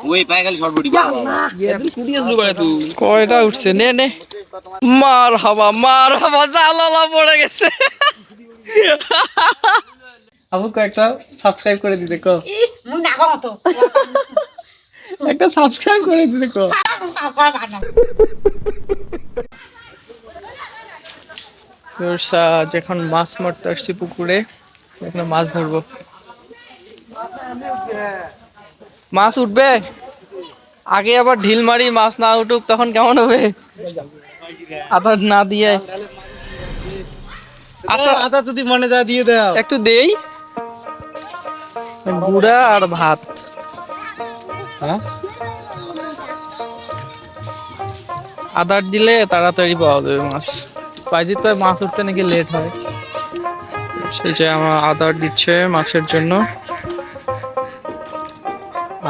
ওই পায় খালি শর্ট বডি কয়টা উঠছে নে নে মার হাবা জালালা পড়ে গেছে আপু কয়েকটা সাবস্ক্রাইব করে দিতে কো একটা সাবস্ক্রাইব করে দিতে কো যখন মাছ মারতে আসছি পুকুরে এখন মাছ ধরবো মাছ উঠবে আগে আবার ঢিল মারি মাছ না উঠুক তখন কেমন হবে আদার না দিয়ে আচ্ছা আদা যদি মনে যায় দিয়ে দাও একটু দেই গুড়া আর ভাত হ্যাঁ আদার দিলে তাড়াতাড়ি পাওয়া যাবে মাছ বাইজিৎ ভাই মাছ উঠতে নাকি লেট হয় সেই যে আমার আদার দিচ্ছে মাছের জন্য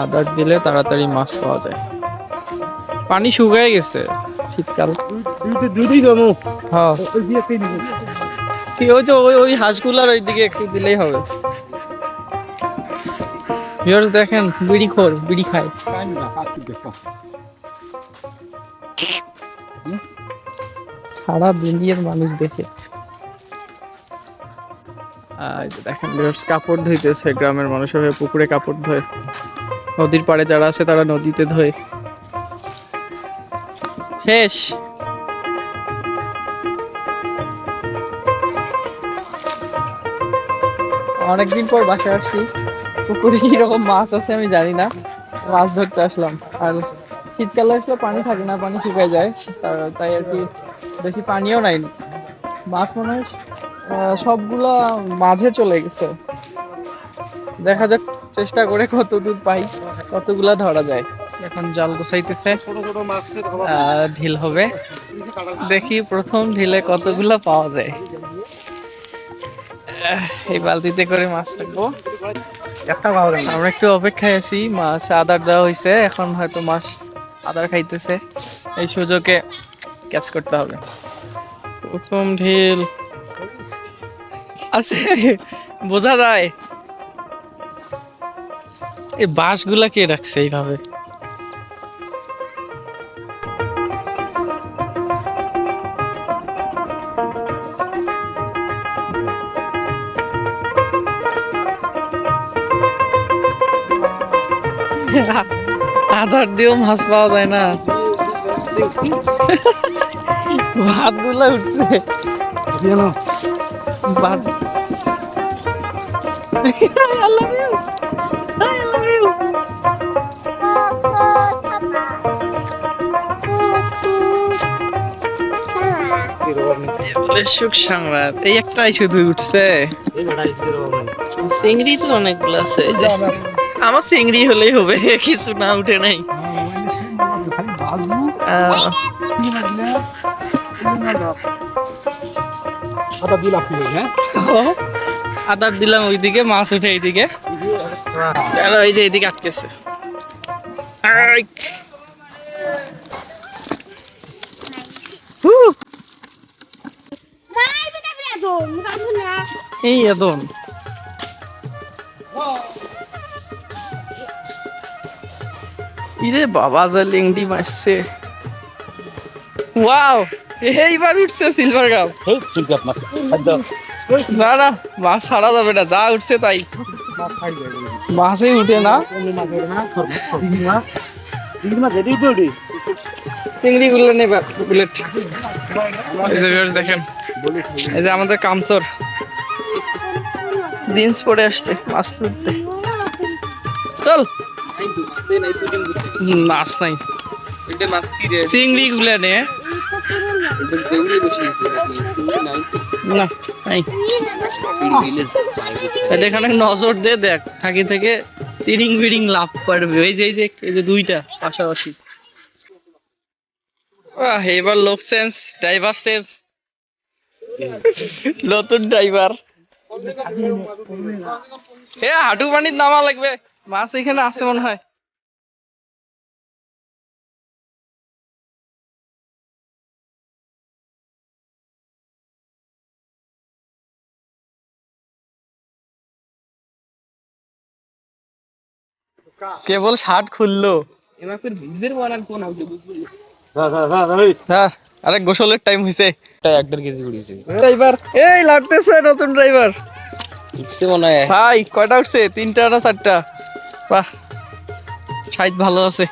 আদার দিলে তাড়াতাড়ি মাছ পাওয়া যায় পানি শুকায় গেছে শীতকাল দুইটাই দেবো হ্যাঁ কি ওই যে ওই হাঁসগুলার ওই দিকে একটু দিলেই হবে ভিউয়ার্স দেখেন বিড়ি খায় সারা দুনিয়ার মানুষ দেখে দেখেন ভিউয়ার্স কাপড় ধুইতেছে গ্রামের মানুষ পুকুরে কাপড় ধোয় নদীর পাড়ে যারা আছে তারা নদীতে ধোয় শেষ অনেকদিন পর বাসায় আসছি পুকুরে কিরকম মাছ আছে আমি জানি না মাছ ধরতে আসলাম আর শীতকালে আসলে পানি থাকে না পানি শুকায় যায় তাই আর কি দেখি পানিও নাই মাছ মনে হয় সবগুলা মাঝে চলে গেছে দেখা যাক চেষ্টা করে কত দূর পাই কতগুলা ধরা যায় এখন জাল গোছাইতেছে ঢিল হবে দেখি প্রথম ঢিলে কতগুলা পাওয়া যায় এই বালতিতে করে মাছ রাখবো আমরা একটু অপেক্ষায় আছি মাছ আদার দেওয়া হয়েছে এখন হয়তো মাছ আদার খাইতেছে এই সুযোগে ক্যাচ করতে হবে প্রথম ঢিল আছে বোঝা যায় এই বাঁশগুলা কে রাখছে এইভাবে আধার দিয়েও মাছ পাওয়া যায় না ভাত গুলা উঠছে ভাত I love you. I love you. সুখ সংবাদ এই একটাই শুধু উঠছে চিংড়ি তো অনেকগুলো আছে আমার চিংড়ি হলেই হবে কিছু না উঠে নাই আদার দিলাম ওইদিকে মাছ উঠে এইদিকে এই যে এইদিকে আটকেছে এই এদন ইরে বাবা যা লিংডি মারছে ওয়াও এইবার উঠছে সিলভার কাপ না না মাছ ছাড়া যাবে না যা উঠছে তাই মাছই উঠে না চিংড়ি গুলো নেবে বুলেট দেখেন এই যে আমাদের কামচোর জিন্স পরে আসছে মাছ তুলতে চল মাছ নাই চিংড়ি গুলা নে এখানে নজর দে দেখ থাকি থেকে তিরিং বিড়িং লাভ পারবে এই যে দুইটা পাশাপাশি এবার লোক সেন্স ড্রাইভার সেন্স নতুন ড্রাইভার হাঁটু পানির নামা লাগবে মাছ এখানে আছে মনে হয় কেবল শার্ট খুললো। এবার ফির ভিজদের বানান কোন হবে বুঝবি? স্যার আরে গোসলের টাইম হইছে। এটা 1.5 কেজি উড়িয়েছে। ড্রাইভার এই লাগতেছে নতুন ড্রাইভার। উঠছে মনে হয়। ভাই কয়টা উঠছে? 3টা না 4টা? বাহ সাইজ ভালো আছে।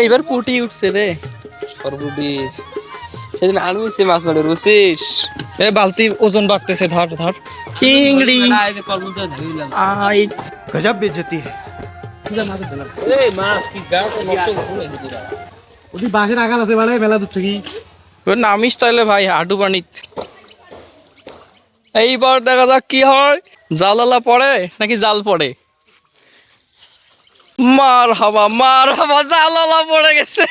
এইবার পুটি উঠছে রে। সরবুটি সেদিন আনমিছে মাছ মারে বুঝছিস? এ বালতি ওজন বাড়তেছে, ধর ধর। চিংড়ি আই गजब बेइज्जती है। এই মাছ কি গাও তো নষ্ট করে দিবি না। ওটি বাসের আগাল আছে মানে মেলা দূর থেকে। ওর নামিস তাহলে ভাই হাডু পানিত। এইবার দেখা যাক কি হয়, জালালা পড়ে নাকি জাল পড়ে। মার হাবা জালালা পড়ে গেছে।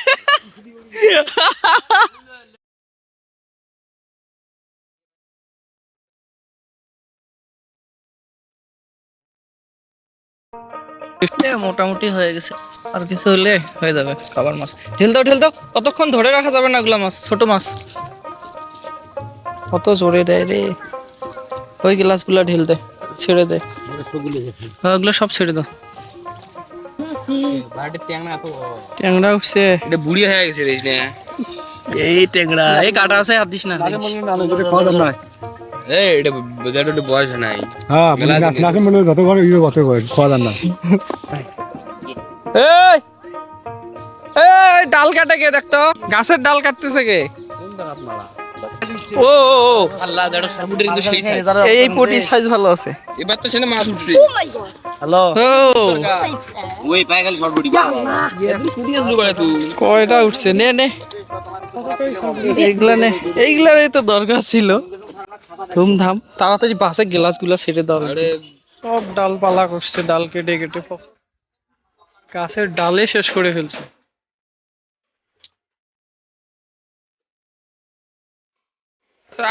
মোটামুটি হয়ে গেছে, আর কিছু হলে হয়ে যাবে খাবার মাছ। ঢেল দাও কতক্ষণ ধরে রাখা যাবে না ওগুলা মাছ, ছোট মাছ কত জোরে দেয় রে। ওই গ্লাসগুলা ঢেল দে, ছেড়ে দে, ওগুলো সব ছেড়ে দাও। ট্যাংরা উঠছে, এটা বুড়ি হয়ে গেছে রে না। এই ট্যাংরা এই কাটা আছে, হাত দিস না। এই এটা বেজাটা বয়স নাই। হ্যাঁ নাকে মনে যত বড় ইয়ে কত খাওয়া দান না। এই এই ডাল কাটে কে দেখতো, গাছের ডাল কাটতেছে কে? ও আল্লাহ দাঁড়া সরবুটির কিন্তু সেই সাইজ। এই পটি সাইজ ভালো আছে। এবার তো সেনে মাছ উঠছে। হ্যালো ও ওই পায় গেল সরবুটি বাবা। এত কুড়ি আসলো বড় তুই। কয়টা উঠছে? নে এইগুলা নে, এইগুলারই তো দরকার ছিল। ধুমধাম তাড়াতাড়ি বাসে গ্লাসগুলা ছেড়ে দাও। আরে সব ডালপালা করছে, ডাল কেটে কেটে গাছের ডালে শেষ করে ফেলছে।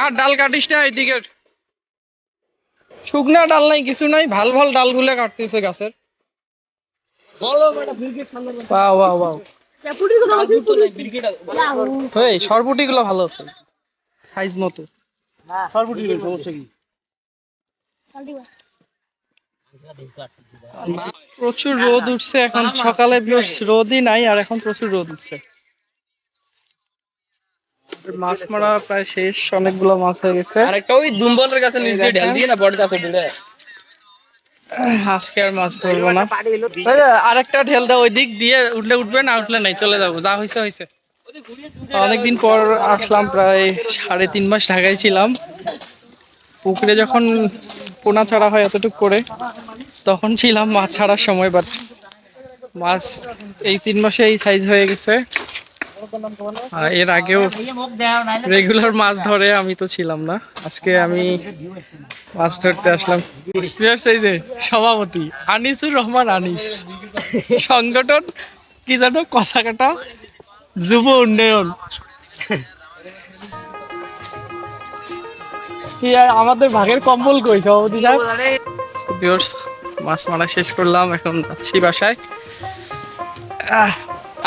আর ডাল কাটিস না, এইদিকে শুকনা ডাল নাই, কিছু নাই, ভাল ভাল ডালগুলো কাটতেছে গাছের। বলো বেটা ক্রিকেট খেলা। বাহ এই সরবুটি গুলো ভালো আছে, সাইজ মতো। সরবুটি সমস্যা কি? প্রচুর রোদ উঠছে এখন, সকালে রোদই নাই আর এখন প্রচুর রোদ উঠছে। মাছ মারা প্রায় শেষ, অনেকগুলো মাছ হয়ে গেছে। আরেকটা ওই দুম্বলের কাছে নিচ দিয়ে ঢাল দিয়ে না বড় কাছে দিলে। আজকে আর মাছ ধরবো না। আরেকটা ঢেল দাও, ওই দিক দিয়ে উঠলে উঠবে, না উঠলে নাই, চলে যাবো, যা হয়েছে হয়েছে। অনেকদিন পর আসলাম, প্রায় 3.5 মাস ঢাকায় ছিলাম। পুকুরে যখন পোনা ছাড়া হয় এতটুকু করে, তখন ছিলাম মাছ ছাড়ার সময়, বাট মাছ এই 3 মাসে এই সাইজ হয়ে গেছে। এর আগেও রেগুলার মাছ ধরে আমি তো ছিলাম না, আজকে আমি মাছ ধরতে আসলাম। এই যে সভাপতি আনিসুর রহমান আনিস, সংগঠন কি জানো, কষাকাটা যুব উন্নয়ন। কি আর আমাদের ভাগের কম্বল কই সভাপতি সাহেব? মাছ মারা শেষ করলাম, এখন যাচ্ছি বাসায়।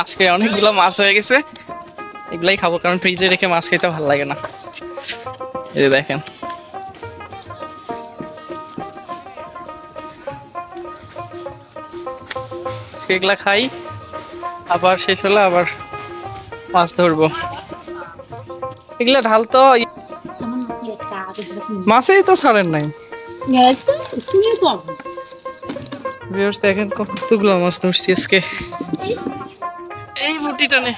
আজকে অনেকগুলো মাছ হয়ে গেছে, এগুলাই খাবো, কারণ ফ্রিজে রেখে মাছ খেতে ভালো লাগে না। এই যে দেখেন, আজকে এগুলা খাই, আবার শেষ হলে আবার মাছ ধরবো। এগুলা ঢাল তো মাছেই তো ছাড়েন নাই। দেখেন কতগুলো মাছ ধরছি আজকে। এই বুটিটা নে,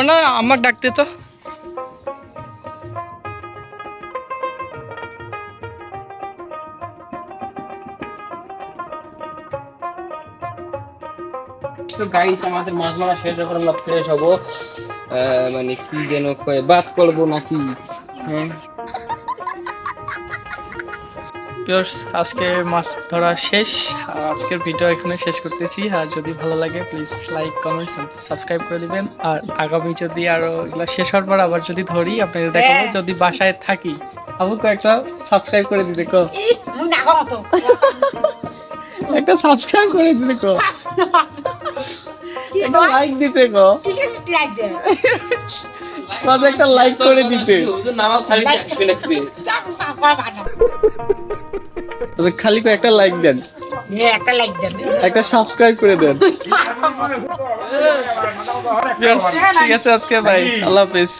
না আমার ডাকতে তো। গাইস আমাদের মাছ মারা শেষ যখন আমরা ফ্রেশ হবো, মানে কি যেন কয় বাদ করবো নাকি। হ্যাঁ আজকে মাছ ধরা শেষ, আর আজকের ভিডিও এখানে শেষ করতেছি। আর যদি ভালো লাগে প্লিজ লাইক কমেন্ট সাবস্ক্রাইব করে দিবেন। আর আগামী যদি আরো এগুলো শেষ হওয়ার পর আবার যদি ধরি আপনাদের দেখাবো, যদি বাসায় থাকি। আমাকে একটা সাবস্ক্রাইব করে দিতে কো, একটা সাবস্ক্রাইব করে দিতে কো, একটা লাইক দিতে কো, একটা লাইক করে দিতে। খালি একটা লাইক দেন। একটা সাবস্ক্রাইব করে দেন। ঠিক আছে আজকে ভাই, আল্লাহ হাফেজ।